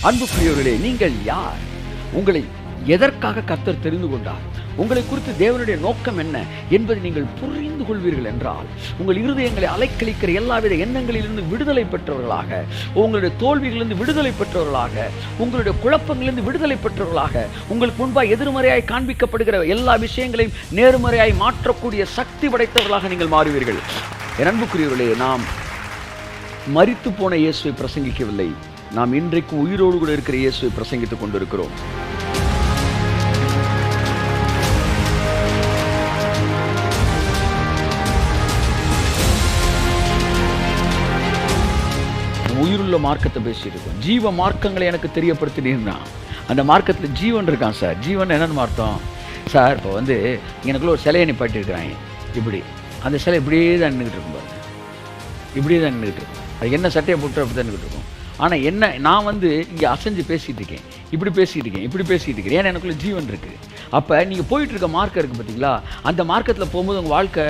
அன்புக்குரியவர்களே, நீங்கள் யார்? உங்களை எதற்காக கர்த்தர் தெரிந்து கொண்டார்? உங்களை குறித்து தேவனுடைய நோக்கம் என்ன என்பதை நீங்கள் புரிந்து கொள்வீர்கள் என்றால், உங்கள் இருதயங்களை அலைக்கழிக்கிற எல்லாவித எண்ணங்களிலிருந்து விடுதலை பெற்றவர்களாக, உங்களுடைய தோல்விகளிலிருந்து விடுதலை பெற்றவர்களாக, உங்களுடைய குழப்பங்களிலிருந்து விடுதலை பெற்றவர்களாக, உங்களுக்கு முன்பாக எதிர்மறையாய் காண்பிக்கப்படுகிற எல்லா விஷயங்களையும் நேர்மறையாய் மாற்றக்கூடிய சக்தி படைத்தவர்களாக நீங்கள் மாறுவீர்கள். என் அன்புக்குரியவர்களே, நாம் மரித்து போன இயேசுவை பிரசங்கிக்கவில்லை, நாம் இன்றைக்கு உயிரோடு கூட இருக்கிற இயேசுவை பிரசங்கித்துக் கொண்டிருக்கிறோம். உயிருள்ள மார்க்கத்தை பேசியிருக்கோம். ஜீவ மார்க்கங்களை எனக்கு தெரியப்படுத்தினீங்கன்னா, அந்த மார்க்கத்தில் ஜீவன் இருக்கான் சார். ஜீவன் என்னென்னு அர்த்தம் சார்? இப்போ எனக்குள்ள ஒரு சிலையை நிப்பாட்டியிருக்கிறாங்க. இப்படி அந்த சிலை இப்படியே தான் நின்றுக்கிட்டு இருக்கும் பாருங்க, இப்படியே தான் நின்றுக்கிட்டு இருக்கும். அது என்ன சட்டையை போட்டு அப்படி தான் நின்றுக்கிட்டு இருக்கும். ஆனால் என்ன, நான் இங்கே அசைஞ்சு பேசிகிட்டு இருக்கேன், இப்படி பேசிகிட்டு இருக்கேன், இப்படி பேசிகிட்டு இருக்கேன். ஏன்னா எனக்குள்ள ஜீவன் இருக்குது. அப்போ நீங்கள் போயிட்டு இருக்க மார்க்கம் இருக்குது பார்த்தீங்களா, அந்த மார்க்கத்தில் போகும்போது உங்கள் வாழ்க்கை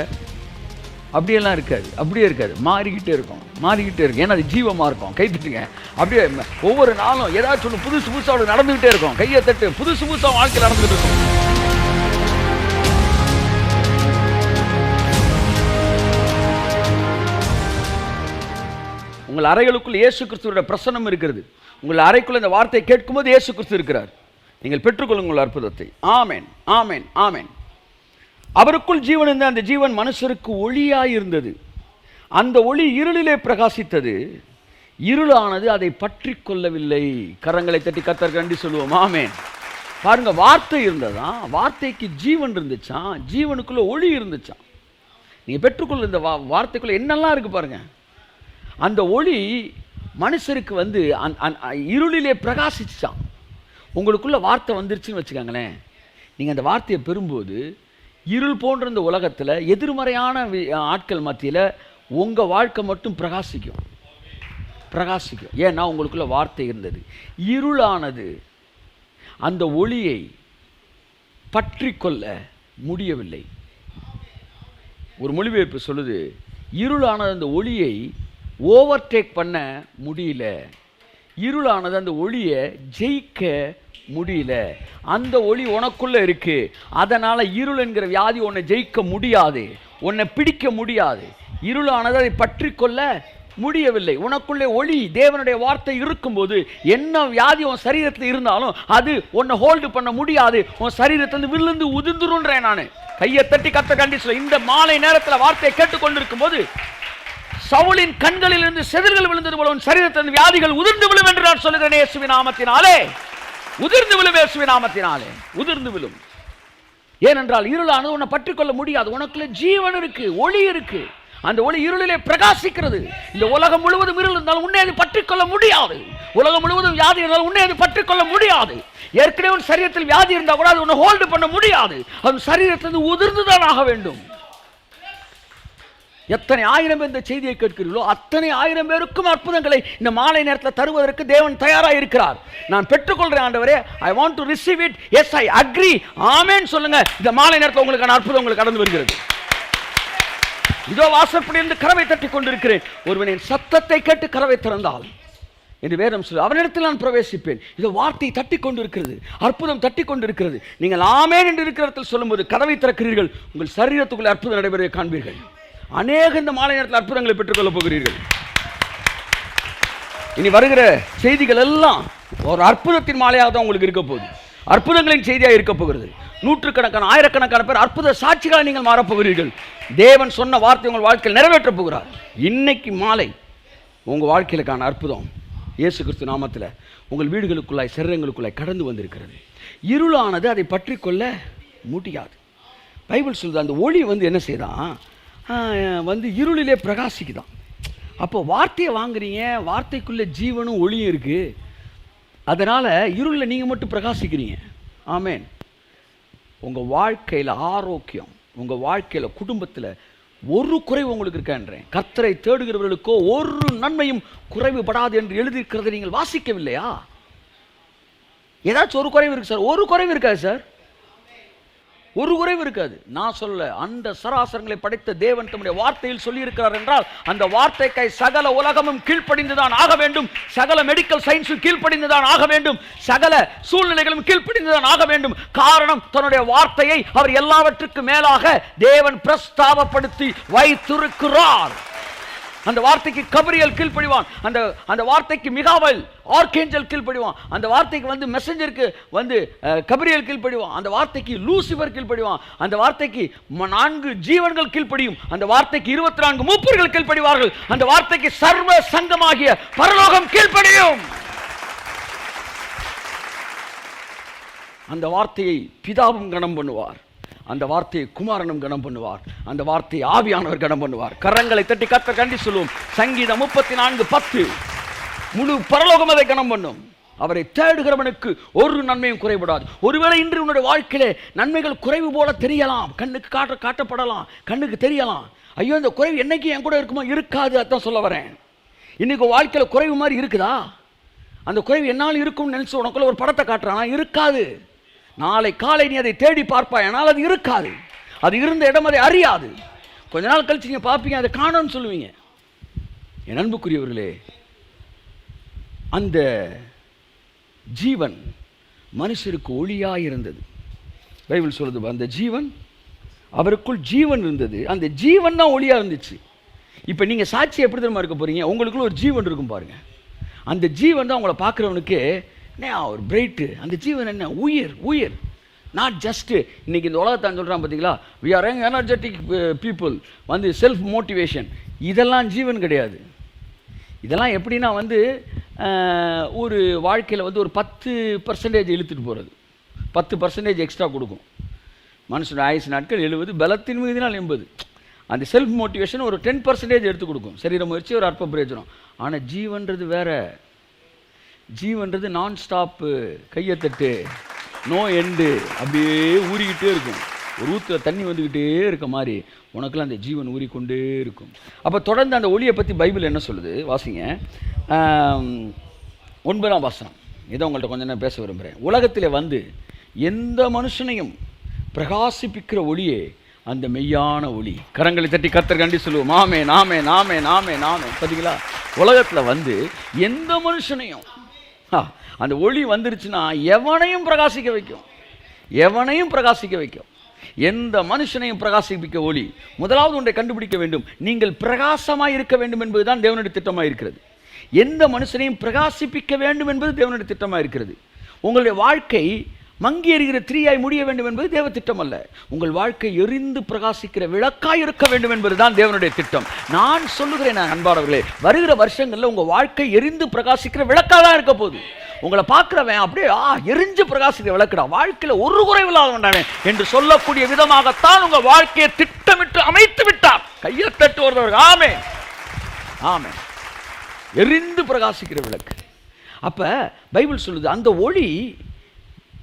அப்படியெல்லாம் இருக்காது, அப்படியே இருக்காது, மாறிக்கிட்டே இருக்கும், மாறிக்கிட்டே இருக்கும். ஏன்னா அது ஜீவ மார்க்கம். கை தட்டுங்க. அப்படியே ஒவ்வொரு நாளும் ஏதாச்சும் ஒன்று புதுசு புதுசாக நடந்துக்கிட்டே இருக்கும். கையை தட்டு. புதுசு புதுசாக வாழ்க்கையில் நடந்துகிட்டு இருக்கும். உங்கள் அறைகளுக்குள் இயேசு கிறிஸ்துவோட பிரசன்னம் இருக்கிறது. உங்கள் அறைக்குள்ள இந்த வார்த்தையை கேட்கும்போது இயேசு கிறிஸ்து இருக்கிறார். நீங்கள் பெற்றுக்கொள்ளுங்கள் அற்புதத்தை. ஆமென், ஆமென், ஆமென். அவருக்குள் ஜீவன் இருந்த அந்த ஜீவன் மனுஷருக்கு ஒளியாய் இருந்தது. அந்த ஒளி இருளிலே பிரகாசித்தது, இருளானது அதை பற்றி கொள்ளவில்லை. கரங்களை தட்டி கர்த்தருக்கு நன்றி சொல்லுவோம். ஆமென். பாருங்க, வார்த்தை இருந்ததா, வார்த்தைக்கு ஜீவன் இருந்துச்சான், ஜீவனுக்குள்ள ஒளி இருந்துச்சான். நீங்க பெற்றுக்கொள்ள இந்த வார்த்தைக்குள்ள என்னெல்லாம் இருக்கு பாருங்க. அந்த ஒளி மனுஷருக்கு இருளிலே பிரகாசிச்சான். உங்களுக்குள்ள வார்த்தை வந்துருச்சுன்னு வச்சுக்காங்களேன், நீங்கள் அந்த வார்த்தையை பெறும்போது இருள் போன்ற இந்த உலகத்தில் எதிர்மறையான ஆட்கள் மத்தியில் உங்கள் வாழ்க்கை மட்டும் பிரகாசிக்கும், பிரகாசிக்கும். ஏன்னா உங்களுக்குள்ள வார்த்தை இருந்தது. இருளானது அந்த ஒளியை பற்றி கொள்ள முடியவில்லை. ஒரு மொழிபெயர்ப்பு சொல்லுது, இருளானது அந்த ஒளியை ஓவர்டேக் பண்ண முடியல, இருளானது அந்த ஒளியை ஜெயிக்க முடியல. அந்த ஒளி உனக்குள்ள இருக்கு, அதனால இருள் என்கிற வியாதி உன்னை ஜெயிக்க முடியாது, உன்னை பிடிக்க முடியாது. இருளானது அதை பற்றி கொள்ள முடியவில்லை. உனக்குள்ளே ஒளி, தேவனுடைய வார்த்தை இருக்கும்போது என்ன வியாதி உன் சரீரத்தில் இருந்தாலும் அது உன்னை ஹோல்டு பண்ண முடியாது. உன் சரீரத்திலிருந்து விழுந்து உதிர்ந்துருன்றேன். நான் கையை தட்டி கத்த கண்டிச்சு இந்த மாலை நேரத்தில் வார்த்தையை கேட்டுக்கொண்டிருக்கும் போது, சவுலின் கண்களில் இருந்து செதில்கள் விழுந்தது போல உன் சரீரத்திலிருந்து வியாதிகள் உதிர்ந்து விழும் என்று நான் சொல்லுகிறேன். இயேசுவின் நாமத்தினாலே உதிர்ந்து விழும், இயேசுவின் நாமத்தினாலே உதிர்ந்து விழும். ஏனென்றால் இருளானது உன்னை பற்றிக்கொள்ள முடியாது. உனக்குள்ள ஜீவன் இருக்கு, ஒளி இருக்கு. அந்த ஒளி இருளிலே பிரகாசிக்கிறது. இந்த உலகம் முழுவதும் இருள் இருந்தாலும் உன்னை அது பற்றிக்கொள்ள முடியாது. உலகம் முழுவதும் வியாதி இருந்தாலும் உன்னை அது பற்றிக்கொள்ள முடியாது. ஏற்கனவே உன் சரீரத்தில் வியாதி இருந்தால் கூட அது உன்னை ஹோல்டு பண்ண முடியாது. அது சரீரத்திலிருந்து உதிர்ந்துதான் ஆக வேண்டும். எத்தனை ஆயிரம் பேர் இந்த செய்தியை கேட்கிறீர்களோ அத்தனை ஆயிரம் பேருக்கும் அற்புதங்களை இந்த மாலை நேரத்தில் தருவதற்கு தேவன் தயாராக இருக்கிறார். நான் பெற்றுக்கொள்கிறேன் ஆண்டவரே, I want to receive it, yes I agree, amen சொல்லுங்க. இந்த மாலை நேரத்தில் உங்களுக்கான அற்புதம் உங்களுக்கு கடந்து வருகிறது. இதோ வாசற்படியிலிருந்து கதவை தட்டி கொண்டிருக்கிறேன். ஒருவனின் சத்தத்தை கேட்டு கதவை திறந்தால் என்று வேதம் சொல்லு, அவனிடத்தில் நான் பிரவேசிப்பேன். இதோ வார்த்தை தட்டி கொண்டிருக்கிறது, அற்புதம் தட்டி கொண்டிருக்கிறது. நீங்கள் ஆமென் என்று இருக்கிற இடத்தில் சொல்லும்போது கதவை திறக்கிறீர்கள், உங்கள் சரீரத்துக்குள்ள அற்புதம் நடைபெற காண்பீர்கள். அநேக இந்த மாலை நேரத்தில் அற்புதங்களை பெற்றுக்கொள்ளப் போகிறீர்கள். இனி வருகிற செய்திகள் எல்லாம் ஒரு அற்புதத்தின் மாலையாக தான் உங்களுக்கு இருக்க போகுது, அற்புதங்களின் செய்தியாக இருக்க போகிறது. நூற்றுக்கணக்கான ஆயிரக்கணக்கான பேர் அற்புத சாட்சிகளாக நீங்கள் மாறப்போகிறீர்கள். தேவன் சொன்ன வார்த்தை உங்கள் வாழ்க்கையில் நிறைவேற்றப் போகிறார். இன்னைக்கு மாலை உங்கள் வாழ்க்கையிலுக்கான அற்புதம் இயேசு கிறிஸ்து நாமத்தில் உங்கள் வீடுகளுக்குள்ளாய், சரீரங்களுக்குள்ளாய் கடந்து வந்திருக்கிறது. இருளானது அதை பற்றி கொள்ள முடியாது. பைபிள் சொல்லுது, அந்த ஒளி என்ன செய்தான், இருளிலே பிரகாசிக்குதான். அப்போ வார்த்தையை வாங்குறீங்க, வார்த்தைக்குள்ள ஜீவனும் ஒளியும் இருக்கு. அதனால இருளில் நீங்கள் மட்டும் பிரகாசிக்கிறீங்க. ஆமென். உங்கள் வாழ்க்கையில் ஆரோக்கியம், உங்கள் வாழ்க்கையில் குடும்பத்தில் ஒரு குறைவு உங்களுக்கு இருக்கான்றேன். கர்த்தரை தேடுகிறவர்களுக்கோ ஒரு நன்மையும் குறைவுபடாது என்று எழுதியிருக்கிறதை நீங்கள் வாசிக்கவில்லையா? ஏதாச்சும் ஒரு குறைவு இருக்கு சார்? ஒரு குறைவு இருக்காது சார். ஒரு குறைவு இருக்காது. நான் சொல்ல, அந்த சராசரங்களை படைத்த தேவன் தம்முடைய வார்த்தையில் சொல்லியிருக்கிறார் என்றால் அந்த வார்த்தைக்காய் சகல உலகமும் கீழ்ப்படிந்துதான் ஆக வேண்டும். சகல மெடிக்கல் சயின்ஸும் கீழ்ப்படிந்துதான் ஆக வேண்டும். சகல சூழ்நிலைகளும் கீழ்ப்படிந்துதான் ஆக வேண்டும். காரணம், தன்னுடைய வார்த்தையை அவர் எல்லாவற்றுக்கும் மேலாக தேவன் பிரஸ்தாபப்படுத்தி வைத்திருக்கிறார். அந்த வார்த்தைக்கு கபிரியல் கீழ்ப்படிவான், அந்த வார்த்தைக்கு மிகாவேல் ஆர்கேஞ்சல் கீழ்ப்படிவான், அந்த வார்த்தைக்கு மெசஞ்சருக்கு கபிரியல் கீழ்ப்படிவான், அந்த வார்த்தைக்கு லூசிபர் கீழ்ப்படிவான், அந்த வார்த்தைக்கு 4 ஜீவன்கள் கீழ்ப்படியும், அந்த வார்த்தைக்கு 24 மூப்பர்கள் கீழ்ப்படிவார்கள், அந்த வார்த்தைக்கு சர்வ சங்கமாகிய பரலோகம் கீழ்ப்படியும். அந்த வார்த்தையை பிதாவும் கனம் பண்ணுவார், அந்த வார்த்தையை குமாரனும் கனம் பண்ணுவார், அந்த வார்த்தையை ஆவியானவர் கனம் பண்ணுவார். கரங்களை தட்டி கர்த்தர் கண்டி சொல்லுவோம். சங்கீதம் 34:10. முழு பரலோகம் அதை கனம் பண்ணும். அவரை தேடுகிறவனுக்கு ஒரு நன்மையும் குறைபடாது. ஒருவேளை இன்று உன்னுடைய வாழ்க்கையிலே நன்மைகள் குறைவு போல தெரியலாம், கண்ணுக்கு காட்டப்படலாம், கண்ணுக்கு தெரியலாம். ஐயோ, இந்த குறைவு என்னைக்கு என் கூட இருக்குமோ? இருக்காது. அதான் சொல்ல வரேன். இன்னைக்கு வாழ்க்கையில் குறைவு மாதிரி இருக்குதா? அந்த குறைவு என்னால் இருக்கும்னு நினைச்சு உனக்குள்ள ஒரு படத்தை காட்டுறானா? இருக்காது. நாளை காலை நீ அதை தேடி பார்ப்பாய், ஆனால் அது இருக்காது. அது இருந்த இடம் அதை அறியாது. கொஞ்ச நாள் கழிச்சு நீங்கள் பார்ப்பீங்க, அதை காணோன்னு சொல்லுவீங்க. என் அன்புக்குரியவர்களே, அந்த ஜீவன் மனுஷருக்கு ஒளியாக இருந்தது. பைபிள் சொல்லுது, அந்த ஜீவன், அவருக்குள் ஜீவன் இருந்தது, அந்த ஜீவன் தான் ஒளியாக இருந்துச்சு. இப்போ நீங்கள் சாட்சி எப்படி தெரியுமா இருக்க போகிறீங்க? உங்களுக்குள்ள ஒரு ஜீவன் இருக்கும் பாருங்க. அந்த ஜீவன் தான் உங்களை பார்க்குறவனுக்கு ஒரு பிரைட்டு. அந்த ஜீவன் என்ன? உயிர். உயிர் நாட் ஜஸ்ட் இன்னைக்கு இந்த உலகத்தான் சொல்கிறான் பார்த்தீங்களா, we are energetic people, self motivation. இதெல்லாம் ஜீவன் கிடையாது. இதெல்லாம் எப்படின்னா ஒரு வாழ்க்கையில் ஒரு 10% இழுத்துட்டு போகிறது, 10% எக்ஸ்ட்ரா கொடுக்கும். மனுஷனோட ஆயுசு நாட்கள் 70, பலத்தின் மீதினால் 80. அந்த செல்ஃப் மோட்டிவேஷன் ஒரு 10% எடுத்து கொடுக்கும். சரீர முயற்சி ஒரு அற்ப பிரயோஜனம். ஆனால் ஜீவன்றது வேற. ஜீவன்றது நான் ஸ்டாப்பு, கையை தட்டு, நோ எண்டு, அப்படியே ஊறிக்கிட்டே இருக்கும். ஒரு ஊற்றுல தண்ணி வந்துக்கிட்டே இருக்க மாதிரி உனக்குலாம் அந்த ஜீவன் ஊறிக்கொண்டே இருக்கும். அப்போ தொடர்ந்து அந்த ஒளியை பற்றி பைபிள் என்ன சொல்லுது? வாசிங்க. 9ஆம் வசனம். இதை உங்கள்கிட்ட கொஞ்சம் நான் பேச விரும்புகிறேன். உலகத்தில் எந்த மனுஷனையும் பிரகாசிப்பிக்கிற ஒளியே அந்த மெய்யான ஒளி. கரங்களை தட்டி கர்த்தர் கண்டி சொல்லுவோம். நாமே நாமே நாமே நாமே நாமே. பார்த்தீங்களா? உலகத்தில் எந்த மனுஷனையும் அந்த ஒளி வந்துருச்சுன்னா எவனையும் பிரகாசிக்க வைக்கும், எவனையும் பிரகாசிக்க வைக்கும். எந்த மனுஷனையும் பிரகாசிப்பிக்க ஒளி. முதலாவது ஒன்றை கண்டுபிடிக்க வேண்டும், நீங்கள் பிரகாசமாய் இருக்க வேண்டும் என்பதுதான் தேவனுடைய திட்டமாக இருக்கிறது. எந்த மனுஷனையும் பிரகாசிப்பிக்க வேண்டும் என்பது தேவனுடைய திட்டமாக இருக்கிறது. உங்களுடைய வாழ்க்கை மங்கி எறிகிற திரியாய் முடிய வேண்டும் என்பது தேவ திட்டம் அல்ல. உங்கள் வாழ்க்கை எரிந்து பிரகாசிக்கிற விளக்காய் இருக்க வேண்டும் என்பதுதான் தேவனுடைய திட்டம். நான் சொல்லுகிறேன் அன்பானவர்களே, வருகிற வருஷங்களில் உங்கள் வாழ்க்கை எரிந்து பிரகாசிக்கிற விளக்காக தான் இருக்க போகுது. உங்களை பார்க்குறவன் அப்படியே எரிஞ்சு பிரகாசிக்கிற விளக்குடா, வாழ்க்கையில் ஒரு குறைவில்லாத வேண்டானே என்று சொல்லக்கூடிய விதமாகத்தான் உங்கள் வாழ்க்கையை திட்டமிட்டு அமைத்து விட்டார். கையை தட்டு வருவர்கள். ஆமே ஆமே. எரிந்து பிரகாசிக்கிற விளக்கு. அப்போ பைபிள் சொல்லுது, அந்த ஒளி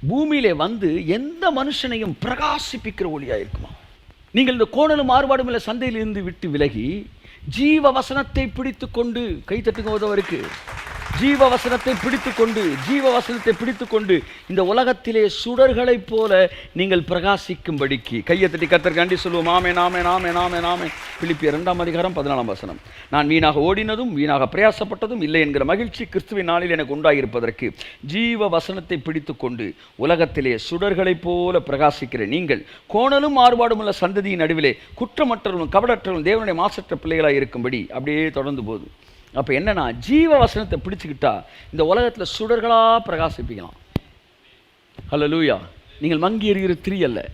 பூமியிலே எந்த மனுஷனையும் பிரகாசிப்பிக்கிற ஒளியாக இருக்குமா. நீங்கள் இந்த கோணலும் மாறுபாடும் இல்லை சந்தையிலிருந்து விட்டு விலகி ஜீவ வசனத்தை பிடித்து கொண்டு, கை தட்டுவதற்கு ஜீவ வசனத்தை பிடித்து கொண்டு இந்த உலகத்திலே சுடர்களைப் போல நீங்கள் பிரகாசிக்கும்படிக்கு கையை தட்டி கர்த்தர் கண்டி சொல்லுவோம். ஆமே நாமே நாமே நாமே நாமே. பிலிப்பியர் 2ஆம் அதிகாரம் 14ஆம் வசனம். நான் வீணாக ஓடினதும் வீணாக பிரயாசப்பட்டதும் இல்லை என்கிற மகிழ்ச்சி கிறிஸ்துவின் நாளில் எனக்கு உண்டாயிருப்பதற்கு ஜீவ வசனத்தை பிடித்து கொண்டு உலகத்திலே சுடர்களைப் போல பிரகாசிக்கிற நீங்கள் கோணலும் மாறுபாடும் உள்ள சந்ததியின் நடுவிலே குற்றமற்றவர்களும் கபடற்றவர்களும் தேவனுடைய மாசற்ற பிள்ளைகளாக இருக்கும்படி அப்படியே தொடர்ந்து போகுது. அப்போ என்னன்னா, ஜீவ வசனத்தை பிடிச்சுக்கிட்டா இந்த உலகத்தில் சுடர்களாக பிரகாசிப்பிக்கலாம். ஹல்லேலூயா. நீங்கள் மங்கி எறிகிற திரி அல்ல.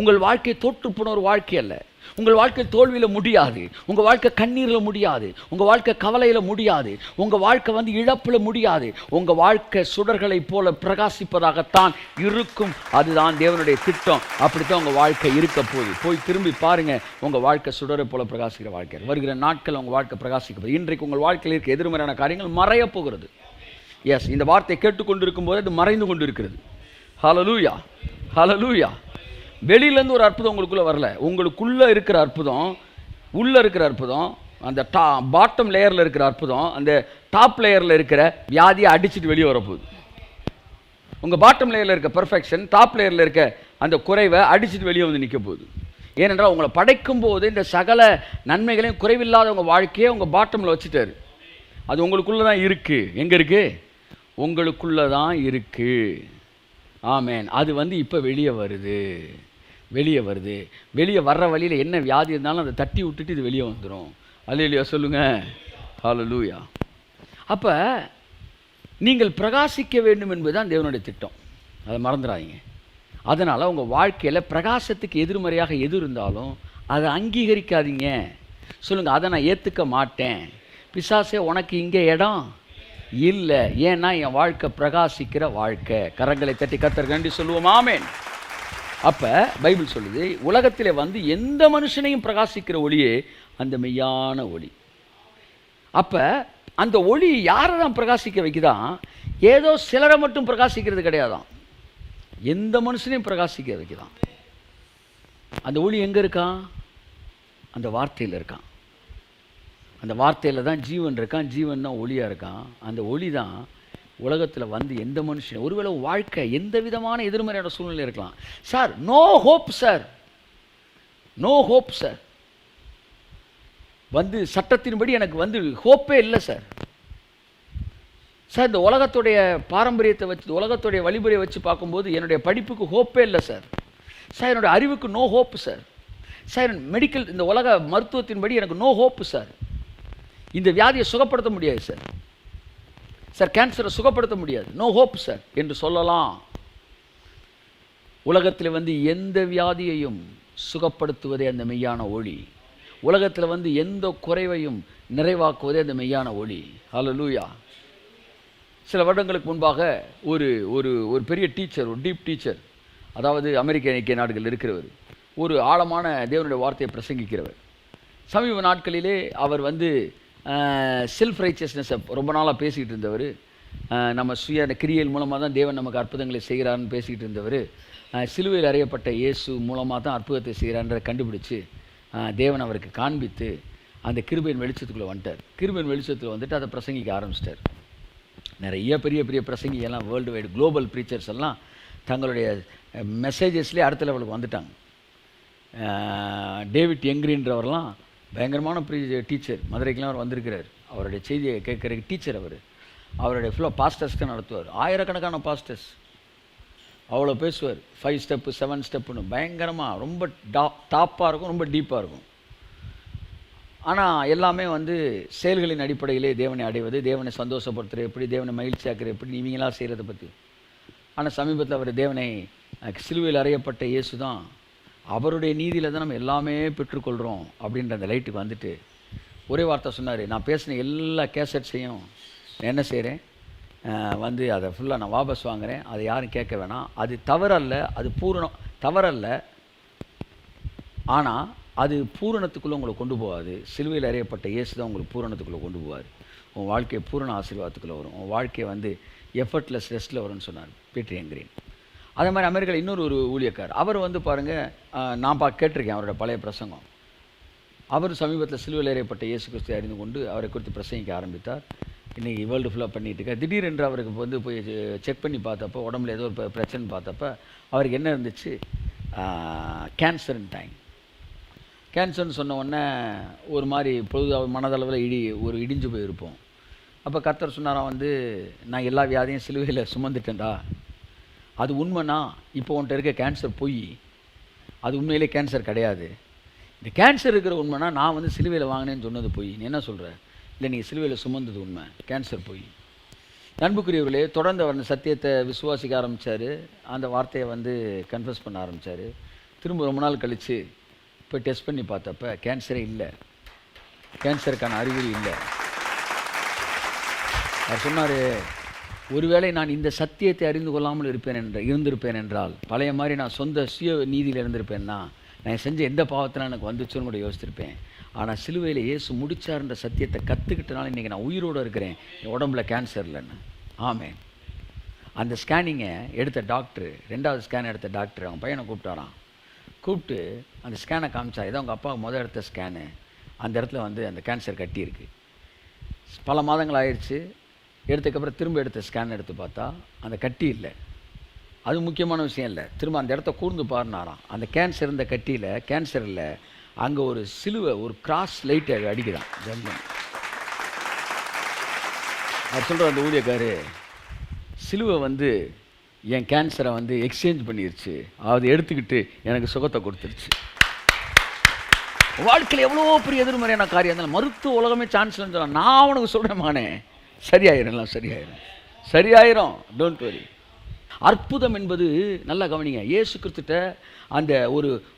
உங்கள் வாழ்க்கை தோற்று போன ஒரு வாழ்க்கை அல்ல. உங்கள் வாழ்க்கை தோல்வியில் முடியாது, உங்கள் வாழ்க்கை கண்ணீரில் முடியாது, உங்கள் வாழ்க்கை கவலையில் முடியாது, உங்கள் வாழ்க்கை இழப்பில் முடியாது. உங்கள் வாழ்க்கை சுடர்களை போல பிரகாசிப்பதாகத்தான் இருக்கும். அதுதான் தேவனுடைய திட்டம். அப்படித்தான் உங்கள் வாழ்க்கை இருக்க போகுது. போய் திரும்பி பாருங்கள், உங்கள் வாழ்க்கை சுடரை போல பிரகாசிக்கிற வாழ்க்கை. வருகிற நாட்கள் உங்கள் வாழ்க்கை பிரகாசிக்க. இன்றைக்கு உங்கள் வாழ்க்கையில் இருக்க எதிர்மறையான காரியங்கள் மறைய போகிறது. எஸ், இந்த வார்த்தை கேட்டுக்கொண்டிருக்கும் போது அது மறைந்து கொண்டு இருக்கிறது. ஹல்லேலூயா ஹல்லேலூயா. வெளியிலேருந்து ஒரு அற்புதம் உங்களுக்குள்ளே வரல. உங்களுக்குள்ளே இருக்கிற அற்புதம், உள்ளே இருக்கிற அற்புதம், அந்த பாட்டம் லேயரில் இருக்கிற அற்புதம் அந்த டாப் லேயரில் இருக்கிற வியாதியை அடிச்சுட்டு வெளியே வரப்போகுது. உங்கள் பாட்டம் லேயரில் இருக்க பெர்ஃபெக்ஷன் டாப் லேயரில் இருக்க அந்த குறைவை அடிச்சுட்டு வெளியே வந்து நிற்க போகுது. ஏனென்றால் உங்களை படைக்கும் போது இந்த சகல நன்மைகளையும் குறைவில்லாத உங்கள் வாழ்க்கையை உங்கள் பாட்டமில் வச்சுட்டாரு. அது உங்களுக்குள்ளே தான் இருக்குது. எங்கே இருக்குது? உங்களுக்குள்ளே தான் இருக்குது. ஆமேன். அது வந்து இப்போ வெளியே வருது. வெளியே வர்ற வழியில் என்ன வியாதி இருந்தாலும் அதை தட்டி விட்டுட்டு இது வெளியே வந்துடும். அல்லேலூயா சொல்லுங்கள். ஹல்லேலூயா. அப்போ நீங்கள் பிரகாசிக்க வேண்டும் என்பதுதான் தேவனுடைய திட்டம். அதை மறந்துடாதீங்க. அதனால் உங்கள் வாழ்க்கையில் பிரகாசத்துக்கு எதிர்மறையாக எது இருந்தாலும் அதை அங்கீகரிக்காதீங்க. சொல்லுங்கள், அதை நான் ஏற்றுக்க மாட்டேன். பிசாசே, உனக்கு இங்கே இடம் இல்லை. ஏன்னா என் வாழ்க்கை பிரகாசிக்கிற வாழ்க்கை. கரங்களை தட்டி கர்த்தருக்கு நன்றி சொல்லுவோம். ஆமென். அப்போ பைபிள் சொல்லுது, உலகத்தில் வந்து எந்த மனுஷனையும் பிரகாசிக்கிற ஒளியே அந்த மெய்யான ஒளி. அப்போ அந்த ஒளி யாரை தான் பிரகாசிக்க வைக்குதான்? ஏதோ சிலரை மட்டும் பிரகாசிக்கிறது கிடையாதான், எந்த மனுஷனையும் பிரகாசிக்க வைக்குதான். அந்த ஒளி எங்கே இருக்கான்? அந்த வார்த்தையில் இருக்கான். அந்த வார்த்தையில் தான் ஜீவன் இருக்கான். ஜீவன் தான் ஒளியாக இருக்கான். அந்த ஒளி தான் உலகத்தில் வந்து எந்த மனுஷன், ஒருவேளை வாழ்க்கை எந்த விதமான எதிர்மறையான சூழ்நிலை இருக்கலாம். Sir, no hope sir, no hope sir, வந்து சட்டத்தின்படி எனக்கு வந்து ஹோப்பே இல்லை சார். சார், இந்த உலகத்துடைய பாரம்பரியத்தை வச்சு, உலகத்துடைய வழிமுறையை வச்சு பார்க்கும்போது என்னுடைய படிப்புக்கு ஹோப்பே இல்லை சார். சார், என்னுடைய அறிவுக்கு no hope sir. Sir, medical இந்த உலக மருத்துவத்தின்படி எனக்கு நோ ஹோப்பு சார். இந்த வியாதியை சுகப்படுத்த முடியாது சார். சார், கேன்சரை சுகப்படுத்த முடியாது, நோ ஹோப் சார் என்று சொல்லலாம். உலகத்தில் வந்து எந்த வியாதியையும் சுகப்படுத்துவதே அந்த மெய்யான ஒளி. உலகத்தில் வந்து எந்த குறைவையும் நிறைவாக்குவதே அந்த மெய்யான ஒளி. ஹல்லேலூயா. சில வருடங்களுக்கு முன்பாக ஒரு ஒரு ஒரு பெரிய டீச்சர், ஒரு டீப் டீச்சர், அதாவது அமெரிக்க ஐக்கிய நாடுகளில் இருக்கிறவர், ஒரு ஆழமான தேவனுடைய வார்த்தையை பிரசங்கிக்கிறவர். சமீப நாட்களிலே அவர் வந்து செல்ஃப் ரைச்சியஸ்னஸை ரொம்ப நாளாக பேசிக்கிட்டு இருந்தவர். நம்ம சுய கிரியைகள் மூலமாக தான் தேவன் நமக்கு அற்புதங்களை செய்கிறான்னு பேசிக்கிட்டு இருந்தவர். சிலுவையில் அறையப்பட்ட இயேசு மூலமாக தான் அற்புதத்தை செய்கிறான்றதை கண்டுபிடிச்சு தேவன் அவருக்கு காண்பித்து அந்த கிருபையின் வெளிச்சத்துக்குள்ளே வந்துட்டார். கிருபையின் வெளிச்சத்தில் வந்துட்டு அதை பிரசங்கிக்க ஆரம்பிச்சிட்டார். நிறைய பெரிய பெரிய பிரசங்கிகள்லாம், வேர்ல்டு வைடு குளோபல் ப்ரீச்சர்ஸ் எல்லாம் தங்களுடைய மெசேஜஸ்லேயே அடுத்த லெவலுக்கு வந்துட்டாங்க. டேவிட் யங்க்ரின்றவரெலாம் பயங்கரமான டீச்சர், மதுரைக்கெலாம் அவர் வந்திருக்கிறார். அவருடைய செய்தியை கேட்குற டீச்சர் அவர். அவருடைய ஃபுல்லாக பாஸ்டர்ஸ்க்கு நடத்துவார். ஆயிரக்கணக்கான பாஸ்டர்ஸ், அவ்வளோ பேசுவார். 5 ஸ்டெப்பு 7 ஸ்டெப்புன்னு பயங்கரமாக ரொம்ப டாப்பாக இருக்கும், ரொம்ப டீப்பாக இருக்கும். ஆனால் எல்லாமே வந்து செயல்களின் அடிப்படையிலே தேவனை அடைவது, தேவனை சந்தோஷப்படுத்துகிற எப்படி, தேவனை மகிழ்ச்சி ஆக்குற எப்படி, இவங்களாம் செய்கிறத பற்றி. ஆனால் சமீபத்தில் அவர் தேவனை சிலுவையில் அறையப்பட்ட இயேசு தான், அவருடைய நீதியில் தான் நம்ம எல்லாமே பெற்றுக்கொள்கிறோம் அப்படின்ற அந்த லைட்டுக்கு வந்துட்டு ஒரே வார்த்தை சொன்னார். நான் பேசின எல்லா கேசட்ஸையும் நான் என்ன செய்கிறேன், வந்து அதை ஃபுல்லாக நான் வாபஸ் வாங்குகிறேன். அதை யாரும் கேட்க வேணாம். அது தவறல்ல, அது பூரணம் தவறல்ல, ஆனால் அது பூரணத்துக்குள்ளே உங்களை கொண்டு போகாது. சிலுவையில் அறையப்பட்ட இயேசு தான் உங்களுக்கு பூரணத்துக்குள்ளே கொண்டு போவார். உன் வாழ்க்கையை பூரண ஆசீர்வாதத்துக்குள்ளே வரும். உன் வாழ்க்கையை வந்து எஃபர்ட்லெஸ் ரெஸ்ட்டில் வரும்னு சொன்னார் பீட்டர் யங்க்ரீன். அதே மாதிரி அமெரிக்காவில் இன்னொரு ஒரு ஊழியக்கார், அவர் வந்து பாருங்கள், நான் கேட்டிருக்கேன் அவரோட பழைய பிரசங்கம். அவர் சமீபத்தில் சிலுவையில் அறையப்பட்ட இயேசு கிறிஸ்துவை அறிந்து கொண்டு அவரை குறித்து பிரசங்கிக்க ஆரம்பித்தார். இன்றைக்கி வேர்ல்டு ஃபுல்லாக பண்ணிகிட்டு இருக்கார். திடீரென்று அவருக்கு வந்து போய் செக் பண்ணி பார்த்தப்போ உடம்புல ஏதோ ஒரு பிரச்சனை பார்த்தப்போ அவருக்கு என்ன இருந்துச்சு, கேன்சர்ன்ட்டாங்க. கேன்சர்னு சொன்ன உடனே ஒரு மாதிரி பொழுது மனதளவில் இடிஞ்சு போயிருப்போம். அப்போ கர்த்தர் சொன்னாராம், வந்து நான் எல்லா வியாதியும் சிலுவையில் சுமந்துட்டேன்டா, அது உண்மைனா இப்போ உன்கிட்ட இருக்க கேன்சர் போய் அது உண்மையிலே கேன்சர் கிடையாது. இந்த கேன்சர் இருக்கிற உண்மைனா நான் வந்து சிலுவையில் வாங்கினேன்னு சொன்னது போய். நீ என்ன சொல்கிற? இல்லை, நீங்கள் சிலுவையில் சுமந்தது உண்மை, கேன்சர் போய். அன்புக்குரியவர்களே, தொடர்ந்து அவர் சத்தியத்தை விசுவாசிக்க ஆரம்பித்தார். அந்த வார்த்தையை வந்து கன்ஃபஸ் பண்ண ஆரம்பித்தார். திரும்ப ரொம்ப நாள் கழித்து போய் டெஸ்ட் பண்ணி பார்த்தப்ப கேன்சரே இல்லை, கேன்சருக்கான அறிகுறி இல்லை. அவர் சொன்னார், ஒருவேளை நான் இந்த சத்தியத்தை அறிந்து கொள்ளாமல் இருந்திருப்பேன் என்றால், பழைய மாதிரி நான் சொந்த சுய நீதியில் இருந்திருப்பேன்னா, நான் செஞ்ச எந்த பாவத்தினால் எனக்கு வந்துச்சுன்னு கூட யோசிச்சிருப்பேன். ஆனால் சிலுவையில் இயேசு முடிச்சார்ன்ற சத்தியத்தை கற்றுக்கிட்டனால இன்றைக்கி நான் உயிரோடு இருக்கிறேன், என் உடம்புல கேன்சர் இல்லைன்னு. ஆமென். அந்த ஸ்கேனிங்கை எடுத்த டாக்டர், 2வது ஸ்கேன் எடுத்த டாக்டர் அவன் பையனை கூப்பிட்டாரான். கூப்பிட்டு அந்த ஸ்கேனை காமிச்சா, இதான் உங்கள் அப்பா முதல் எடுத்த ஸ்கேனு, அந்த இடத்துல வந்து அந்த கேன்சர் கட்டியிருக்கு. பல மாதங்கள் ஆயிடுச்சு. எடுத்ததுக்கப்புறம் திரும்ப எடுத்த ஸ்கேன் எடுத்து பார்த்தா அந்த கட்டி இல்லை, அது முக்கியமான விஷயம் இல்லை. திரும்ப அந்த இடத்த கூர்ந்து பாருனாராம். அந்த கேன்சர் இருந்த கட்டியில், கேன்சர் இல்லை, அங்கே ஒரு சிலுவை, ஒரு கிராஸ் லைட்டை அடிக்குதான் ஜென்மன். அவர் சொல்கிற அந்த ஊழியக்காரு, சிலுவை வந்து என் கேன்சரை வந்து எக்ஸ்சேஞ்ச் பண்ணிருச்சு, அதை எடுத்துக்கிட்டு எனக்கு சுகத்தை கொடுத்துருச்சு. வாழ்க்கையில் எவ்வளோ பெரிய எதிர்மறையான காரியம் இருந்தாலும் மருத்துவ உலகமே சான்ஸ் சொல்லலாம். நான் அவனுக்கு சொல்கிறேன், மானே சரியாயிரும், சரியாயிரும், டோன்ட் வரி. அற்புதம் என்பது நல்லா கவனிங்க. இயேசு கிறிஸ்துட்ட அந்த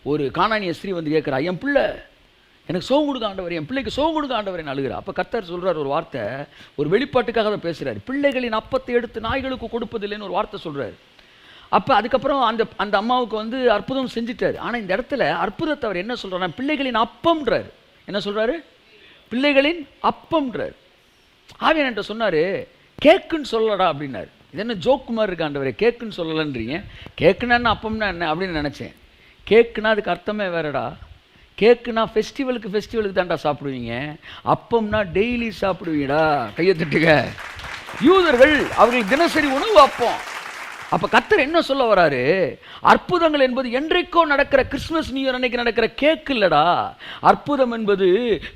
ஒரு கானானிய ஸ்திரீ வந்து கேட்குறா, என் பிள்ளை எனக்கு சோகம் கொடுக்க ஆண்டவர், என் பிள்ளைக்கு சோகம் கொடுக்க ஆண்டவரேன்னு அழுகிறா. அப்போ கர்த்தர் சொல்கிறார் ஒரு வார்த்தை, ஒரு வெளிப்பாட்டுக்காக தான் பேசுகிறார். பிள்ளைகளின் அப்பத்தை எடுத்து நாய்களுக்கு கொடுப்பதில்லைன்னு ஒரு வார்த்தை சொல்கிறார். அப்போ அதுக்கப்புறம் அந்த அம்மாவுக்கு வந்து அற்புதம் செஞ்சுட்டார். ஆனால் இந்த இடத்துல அற்புதத்தை அவர் என்ன சொல்கிறார், பிள்ளைகளின் அப்பம்ன்றார். என்ன சொல்கிறாரு? பிள்ளைகளின் அப்பம்ன்றார். ஆவியானவர் என்கிட்ட சொன்னார், கேக்குன்னு சொல்லடா அப்படின்னாரு. இது என்ன ஜோக்கு மாதிரி இருக்கு ஆண்டவரே, கேக்குன்னு சொல்லலன்றீங்க, கேக்குன்னா என்ன அப்பம்னா என்ன அப்படின்னு நினச்சேன். கேக்குன்னா அதுக்கு அர்த்தமே வேறடா. கேக்குன்னா ஃபெஸ்டிவலுக்கு தாண்டா சாப்பிடுவீங்க, அப்பம்னா டெய்லி சாப்பிடுவீங்கடா. கையை தட்டுங்க. யூதர்கள் அவர்கள் தினசரி உணவு அப்பம். அப்போ கர்த்தர் என்ன சொல்ல வராரு, அற்புதங்கள் என்பது என்றைக்கோ நடக்கிற கிறிஸ்துமஸ் நியூ இயர் அன்னைக்கு நடக்கிற கேக்கு இல்லடா. அற்புதம் என்பது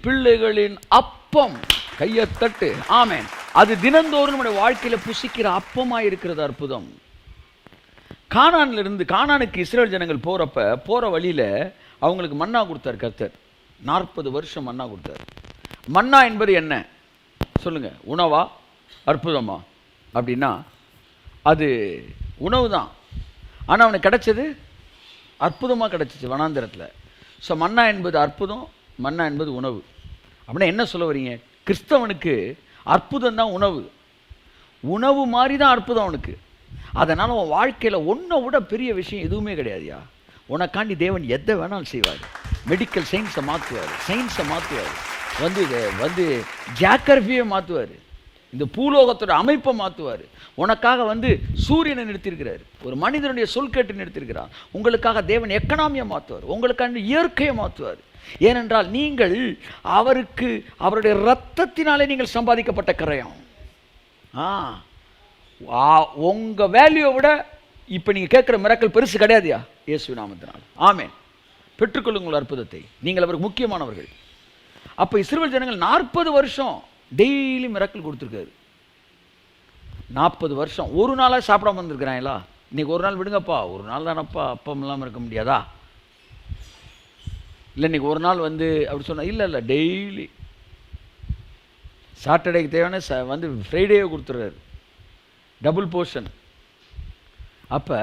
பிள்ளைகளின் அப்பம். கையை தட்டு. ஆமென். அது தினந்தோறும் நம்முடைய வாழ்க்கையில் புசிக்கிற அப்பமாக இருக்கிறது அற்புதம். கானானுக்கு இஸ்ரேல் ஜனங்கள் போகிற வழியில் அவங்களுக்கு மன்னா கொடுத்தார் கர்த்தர். 40 வருஷம் மன்னா கொடுத்தார். மன்னா என்பது என்ன சொல்லுங்க? உணவா அற்புதமா? அப்படின்னா அது உணவு தான். ஆனால் அவனுக்கு கிடைச்சது அற்புதமாக கிடைச்சிச்சு வனாந்திரத்தில். ஸோ மன்னா என்பது அற்புதம், மன்னா என்பது உணவு. அப்படின்னா என்ன சொல்ல வரீங்க? கிறிஸ்தவனுக்கு அற்புதம் தான் உணவு மாதிரி தான் அற்புதம் அவனுக்கு. அதனால் அவன் வாழ்க்கையில் ஒன்றை விட பெரிய விஷயம் எதுவுமே கிடையாதுயா. உனக்காண்டி தேவன் எதை வேணாலும் செய்வார். மெடிக்கல் சயின்ஸை மாற்றுவார், வந்து ஜாக்கிரபியை மாற்றுவார், இந்த பூலோகத்தோட அமைப்பை மாற்றுவார். உனக்காக வந்து சூரியனை நிறுத்தியிருக்கிறார், ஒரு மனிதனுடைய சொல் கேட்டு நிறுத்தியிருக்கிறார். உங்களுக்காக தேவன் எக்கனாமியை மாற்றுவார், உங்களுக்காண்டி இயற்கையை மாற்றுவார். ஏனென்றால் நீங்கள் அவருடைய இரத்தத்தினாலே நீங்கள் சம்பாதிக்கப்பட்ட கரையம். உங்கள் வேல்யூவை விட இப்போ நீங்கள் கேட்குற மிராக்கிள் பெருசு கிடையாதுயா. இயேசு நாமத்தினால் ஆமென். பெற்றுக்கொள்ளுங்கள் அற்புதத்தை. நீங்கள் அவருக்கு முக்கியமானவர்கள். அப்போ இஸ்ரவேல் ஜனங்கள் 40 வருஷம் டெய்லி மிராக்கிள் கொடுத்துருக்காரு. 40 வருஷம் ஒரு நாளாக சாப்பிடாம வந்துருக்கிறாங்களா? இன்னைக்கு ஒரு நாள் விடுங்கப்பா, ஒரு நாள் தானப்பா அப்பம் இல்லாமல் இருக்க முடியாதா? இல்லை இன்னைக்கு ஒரு நாள் வந்து அப்படி சொன்னால் இல்லை டெய்லி. சாட்டர்டேக்கு தேவையான வந்து ஃப்ரைடேவே கொடுத்துட்றாரு, டபுள் போர்ஷன். அப்போ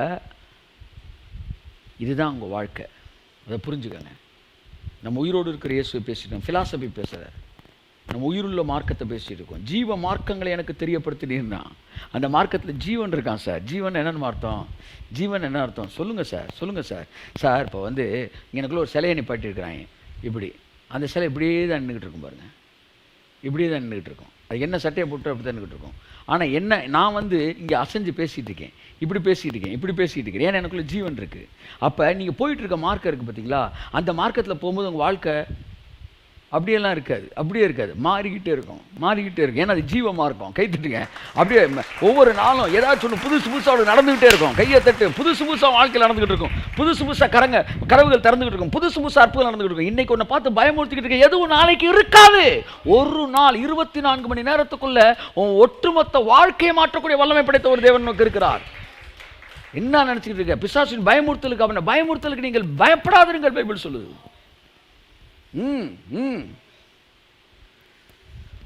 இதுதான் உங்கள் வாழ்க்கை. அதை புரிஞ்சுக்கங்க. நம்ம உயிரோடு இருக்கிற இயேசுவை பேசிட்டோம், ஃபிலாசபி பேசுகிறார். நம்ம உயிருள்ள மார்க்கத்தை பேசிகிட்டு இருக்கோம். ஜீவ மார்க்கங்களை எனக்கு தெரியப்படுத்தினீர்னா அந்த மார்க்கத்தில் ஜீவன் இருக்கான் சார். ஜீவன் என்னென்னு அர்த்தம்? ஜீவன் என்ன அர்த்தம் சொல்லுங்கள் சார். சார் இப்போ வந்து எனக்குள்ள ஒரு சிலையை நிப்பாட்டியிருக்கிறாங்க. இப்படி அந்த சிலை இப்படியே தான் நின்றுக்கிட்டு இருக்கும் பாருங்கள், இப்படியே தான் நின்றுக்கிட்டு இருக்கும். அது என்ன சட்டையை போட்டு அப்படி தான் நின்றுக்கிட்டு இருக்கும். ஆனால் என்ன, நான் வந்து இங்கே அசைஞ்சு பேசிகிட்டு இருக்கேன், இப்படி பேசிகிட்டு இருக்கேன். ஏன்னா எனக்குள்ள ஜீவன் இருக்குது. அப்போ நீங்கள் போயிட்டு இருக்க மார்க்கம் இருக்குது பார்த்தீங்களா, அந்த மார்க்கத்தில் போகும்போது உங்கள் வாழ்க்கை அப்படியெல்லாம் இருக்காது, மாறிக்கிட்டே இருக்கும். ஏன்னா அது ஜீவ மார்க்கம். கை தட்டுங்க. அப்படியே ஒவ்வொரு நாளும் ஏதாச்சும் ஒன்று புதுசாக நடந்துக்கிட்டே இருக்கும். கையை தட்டு. புதுசாக வாழ்க்கையில் நடந்துக்கிட்டு இருக்கும். புதுசாக கதவுகள் திறந்துக்கிட்டு இருக்கும். புதுசாக அற்புதம் நடந்துக்கிட்டு இருக்கும். இன்னைக்கு ஒன்று பார்த்து பயமுறுத்திக்கிட்டு இருக்க எதுவும் நாளைக்கு இருக்காது. ஒரு நாள் 24 மணி நேரத்துக்குள்ள ஒட்டுமொத்த வாழ்க்கையை மாற்றக்கூடிய வல்லமை படைத்த ஒரு தேவன் நமக்கு இருக்கிறார். என்ன நினச்சிக்கிட்டு இருக்க? பிசாசின் பயமுறுத்தலுக்கு நீங்கள் பயப்படாதீர்கள் பைபிள் சொல்லுது.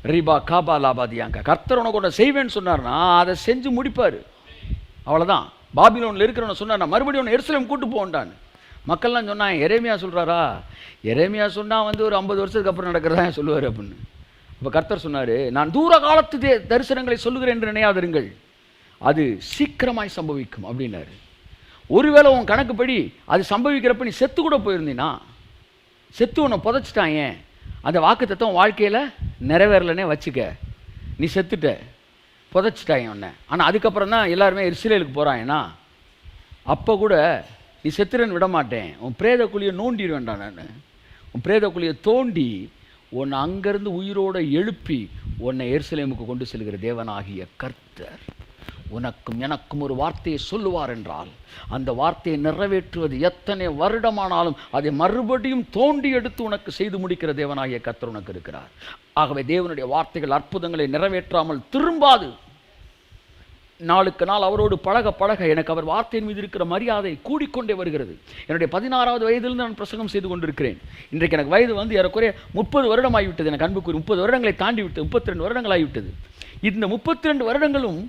ரீபா காபா லாபாதியாங்க. கர்த்தர் உனக்கு ஒன்று செய்வேன்னு சொன்னார்னா அதை செஞ்சு முடிப்பார். அவ்வளோதான். பாபிலோனில் இருக்கிறவன சொன்னார், நான் மறுபடியும் ஒன்று எருசலேம் கூட்டு போன்றான். மக்கள்லாம் சொன்னாங்க, எரேமியா சொல்கிறாரா? எரேமியா சொன்னால் வந்து ஒரு 50 வருஷத்துக்கு அப்புறம் நடக்கிறதா சொல்லுவார் அப்படின்னு. இப்போ கர்த்தர் சொன்னார், நான் தூர காலத்து தரிசனங்களை சொல்லுகிறேன் என்று நினையாதிருங்கள், அது சீக்கிரமாய் சம்பவிக்கும் அப்படின்னாரு. ஒருவேளை உன் கணக்குப்படி அது சம்பவிக்கிறப்ப நீ செத்து கூட போயிருந்தீனா, செத்து உன்னை புதைச்சிட்டாங்க, அந்த வாக்கு தத்துவம் வாழ்க்கையில் நிறைவேறலன்னே வச்சுக்க, நீ செத்துட்ட, புதைச்சிட்டாங்க உன்னை. ஆனால் அதுக்கப்புறம் தான் எல்லாருமே இஸ்ரேலுக்கு போகிறாங்கன்னா, அப்போ கூட நீ செத்துறன்னு விட மாட்டேன், உன் பிரேத குழியை நோண்டிடுவேன்டா. நான் உன் பிரேத குழியை தோண்டி உன்னை அங்கேருந்து உயிரோடு எழுப்பி உன்னை எருசலேமுக்கு கொண்டு செல்கிற தேவனாகிய கர்த்தர். உனக்கும் எனக்கும் ஒரு வார்த்தையை சொல்லுவார் என்றால் அந்த வார்த்தையை நிறைவேற்றுவது எத்தனை வருடமானாலும் அதை மறுபடியும் தோண்டி எடுத்து உனக்கு செய்து முடிக்கிற தேவனாகிய கர்த்தர் உனக்கு இருக்கிறார். ஆகவே தேவனுடைய வார்த்தைகள் அற்புதங்களை நிறைவேற்றாமல் திரும்பாது. நாளுக்கு நாள் அவரோடு பழக பழக எனக்கு அவர் வார்த்தையின் மீது இருக்கிற மரியாதை கூடிக்கொண்டே வருகிறது. என்னுடைய 16வது வயதிலிருந்து நான் பிரசங்கம் செய்து கொண்டிருக்கிறேன். இன்றைக்கு எனக்கு வயது வந்து ஏறக்குறைய 30 வருடம் ஆகிவிட்டது. எனக்கு அன்புக்குரிய 30 வருடங்களை தாண்டி விட்டது. 32 வருடங்கள் ஆகிவிட்டது. இந்த 32 வருடங்களும்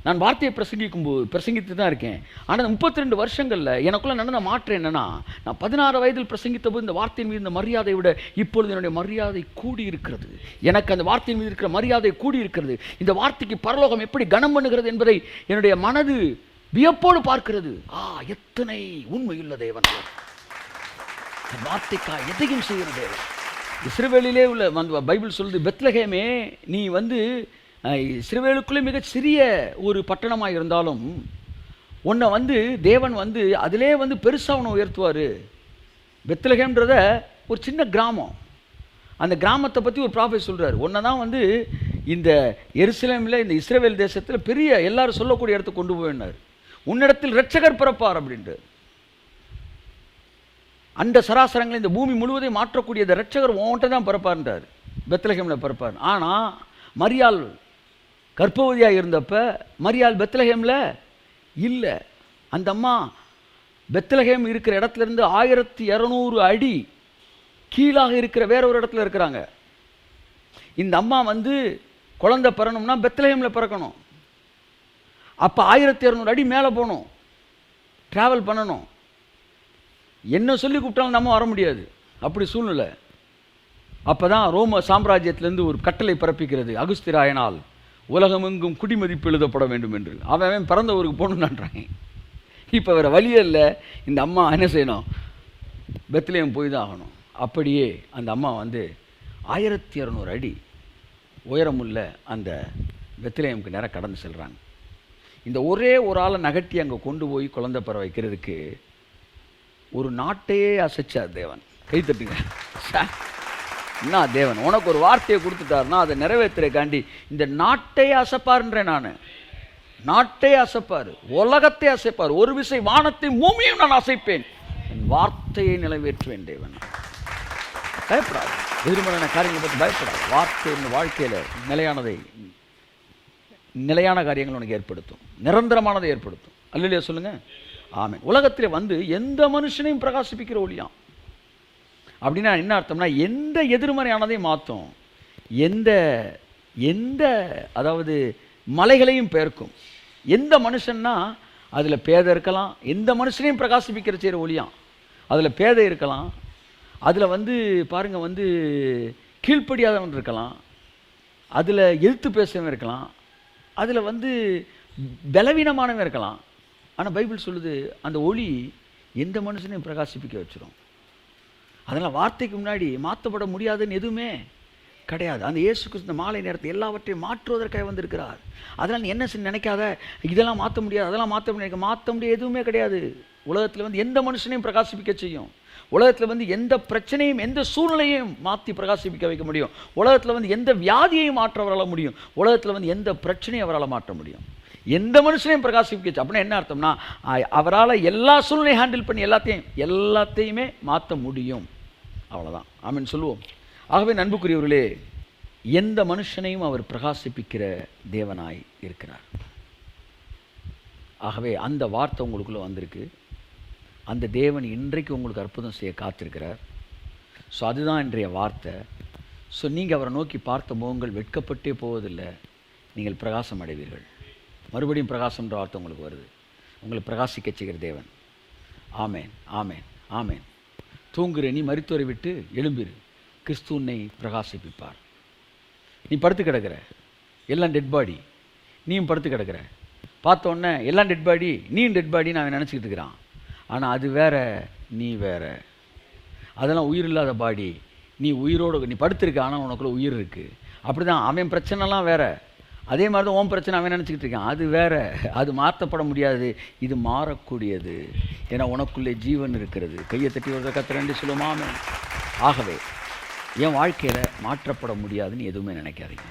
நான் வார்த்தையை பிரசங்கித்து தான் இருக்கேன். ஆனால் இந்த 32 வருஷங்களில் எனக்குள்ளே நடந்த மாற்றம் என்னென்னா, நான் 16 வயதில் பிரசங்கித்த போது இந்த வார்த்தையின் மீது இந்த மரியாதை விட இப்பொழுது என்னுடைய மரியாதை கூடி இருக்கிறது. எனக்கு அந்த வார்த்தையின் மீது இருக்கிற மரியாதை கூடி இருக்கிறது. இந்த வார்த்தைக்கு பரலோகம் எப்படி கனம் பண்ணுகிறது என்பதை என்னுடைய மனது வியப்போடு பார்க்கிறது. எத்தனை உண்மையுள்ள தேவன்! வார்த்தைக்காக எதையும் செய்கிற தேவன். இஸ்ரவேலிலே உள்ள பைபிள் சொல்லுது, பெத்லகேமே நீ வந்து இஸ்ரவேலுக்குள்ளே மிக சிறிய ஒரு பட்டணமாக இருந்தாலும் உன்னை வந்து தேவன் வந்து அதிலே வந்து பெருசாக உன்னை உயர்த்துவார். பெத்லகேம்ன்றத ஒரு சின்ன கிராமம். அந்த கிராமத்தை பற்றி ஒரு ப்ராஃபெட் சொல்கிறார். உன்னை தான் வந்து இந்த எருசலேமில் இந்த இஸ்ரவேல் தேசத்தில் பெரிய எல்லாரும் சொல்லக்கூடிய இடத்துக்கு கொண்டு போயினார். உன்னிடத்தில் இரட்சகர் பிறப்பார் அப்படின்ட்டு. அந்த சராசரங்களை இந்த பூமி முழுவதையும் மாற்றக்கூடிய இந்த இரட்சகர் உன்கிட்ட தான் பிறப்பார்ன்றார். பெத்லகேமில் பிறப்பார். ஆனால் மரியாள் கர்ப்பவதியாக இருந்தப்ப மரியாள் பெத்லகேமில் இல்லை. அந்த அம்மா பெத்லகேம் இருக்கிற இடத்துலேருந்து 1200 அடி கீழாக இருக்கிற வேற ஒரு இடத்துல இருக்கிறாங்க. இந்த அம்மா வந்து குழந்தை பிறணும்னா பெத்லகேமில் பிறக்கணும். அப்போ 1200 அடி மேலே போகணும், ட்ராவல் பண்ணணும். என்ன சொல்லி கூப்பிட்டாலும் நம்ம வர முடியாது, அப்படி சூழ்நிலை. அப்போ தான் ரோம சாம்ராஜ்யத்திலேருந்து ஒரு கட்டளை பிறப்பிக்கிறது, அகுஸ்திராயனால் உலகமெங்கும் குடிமதிப்பு எழுதப்பட வேண்டும் என்று. அவன் பிறந்த ஊருக்கு போகணுன்றாங்க. இப்போ வேறு வழியே இல்லை. இந்த அம்மா என்ன செய்யணும்? பெத்லகேம் போய் தான் ஆகணும். அப்படியே அந்த அம்மா வந்து 1200 அடி உயரமுள்ள அந்த பெத்லகேமுக்கு நேராக கடந்து செல்கிறாங்க. இந்த ஒரே ஒரு ஆளை நகட்டி அங்கே கொண்டு போய் குழந்தை பெற வைக்கிறதுக்கு ஒரு நாட்டையே அசைச்சார் தேவன். கை தட்டுங்க. என்ன தேவன் உனக்கு ஒரு வார்த்தையை கொடுத்துட்டாருன்னா அதை நிறைவேற்றுறக்காண்டி இந்த நாட்டையே அசைப்பார்ன்றேன். நான் நாட்டை அசைப்பார், உலகத்தை அசைப்பார். ஒரு விசை வானத்தை பூமியும் நான் அசைப்பேன், என் வார்த்தையை நிறைவேற்றுவேன். தேவன் பயப்படாது. எதிர்மறையான காரியங்களை பற்றி பயப்படாது. வார்த்தை இந்த வாழ்க்கையில் நிலையான காரியங்கள் உனக்கு ஏற்படுத்தும், நிரந்தரமானதை ஏற்படுத்தும். அல்லையா சொல்லுங்க. ஆமென். உலகத்தில் வந்து எந்த மனுஷனையும் பிரகாசிப்பிக்கிற ஒளியாம். அப்படின்னா என்ன அர்த்தம்னா, எந்த எதிர்மறையானதையும் மாற்றும், எந்த அதாவது மலைகளையும் பெயர்க்கும். எந்த மனுஷன்னா அதில் பேதை இருக்கலாம், எந்த மனுஷனையும் பிரகாசிப்பிக்கிற செய்கிற ஒளியாம். அதில் பேதை இருக்கலாம், அதில் வந்து பாருங்கள் வந்து கீழ்ப்படியாதவன் இருக்கலாம், அதில் எதிர்த்து பேசுறவன் இருக்கலாம், அதில் வந்து பலவீனமானவன் இருக்கலாம். ஆனால் பைபிள் சொல்லுது அந்த ஒளி எந்த மனுஷனையும் பிரகாசிப்பிக்க வச்சிடும். அதனால் வார்த்தைக்கு முன்னாடி மாற்றப்பட முடியாதுன்னு எதுவுமே கிடையாது. அந்த இயேசு கிறிஸ்து மாலை நேரத்தை எல்லாவற்றையும் மாற்றுவதற்காக வந்திருக்கிறார். அதனால் நீ என்ன நினைக்காத, இதெல்லாம் மாற்ற முடியாது, அதெல்லாம் மாற்ற முடியாது, எதுவுமே கிடையாது. உலகத்தில் வந்து எந்த மனுஷனையும் பிரகாசிப்பிக்க செய்யும். உலகத்தில் வந்து எந்த பிரச்சனையும் எந்த சூழ்நிலையும் மாற்றி பிரகாசிப்பிக்க வைக்க முடியும். உலகத்தில் வந்து எந்த வியாதியையும் மாற்ற அவரால் முடியும். உலகத்தில் வந்து எந்த பிரச்சனையும் அவரால் மாற்ற முடியும். எந்த மனுஷனையும் பிரகாசிப்பிக்க. அப்படின்னா என்ன அர்த்தம்னா, அவரால் எல்லா சூழ்நிலையும் ஹேண்டில் பண்ணி எல்லாத்தையுமே மாற்ற முடியும். அவ்வளோதான். ஆமென் சொல்லுவோம். ஆகவே அன்புக்குரியவர்களே, எந்த மனுஷனையும் அவர் பிரகாசிப்பிக்கிற தேவனாய் இருக்கிறார். ஆகவே அந்த வார்த்தை உங்களுக்குள்ளே வந்திருக்கு. அந்த தேவன் இன்றைக்கு உங்களுக்கு அற்புதம் செய்ய காத்திருக்கிறார். ஸோ அதுதான் இன்றைய வார்த்தை. ஸோ நீங்கள் அவரை நோக்கி பார்த்த முகங்கள் வெட்கப்பட்டே போவதில்லை, நீங்கள் பிரகாசம் அடைவீர்கள். மறுபடியும் பிரகாசம்ன்ற வார்த்தை உங்களுக்கு வருது. உங்களை பிரகாசிக்க செய்கிற தேவன். ஆமேன், ஆமேன், ஆமேன். தூங்குற நீ மரித்தோரை விட்டு எழும்பிரு, கிறிஸ்து உன்னை பிரகாசிப்பிப்பார். நீ படுத்து கிடக்கிற, எல்லாம் டெட் பாடி, நீயும் படுத்து கிடக்கிற. பார்த்த உடனே எல்லாம் டெட் பாடி, நீயும் டெட் பாடி நான் நினச்சிக்கிட்டு இருக்கிறான். ஆனால் அது வேற, நீ வேற. அதெல்லாம் உயிர் இல்லாத பாடி, நீ உயிரோடு நீ படுத்திருக்க, ஆனால் உனக்குள்ள உயிர் இருக்குது. அப்படி தான் அவன் பிரச்சனைலாம் வேற, அதே மாதிரி தான் உன் பிரச்சனை அவன் நினச்சிக்கிட்டு இருக்கான். அது வேற, அது மாற்றப்பட முடியாது, இது மாறக்கூடியது. ஏன்னா உனக்குள்ளே ஜீவன் இருக்கிறது. கையை தட்டி ஒரு கத்திரண்டு சொல்லுமாமே. ஆகவே என் வாழ்க்கையில் மாற்றப்பட முடியாதுன்னு எதுவுமே நினைக்காதீங்க.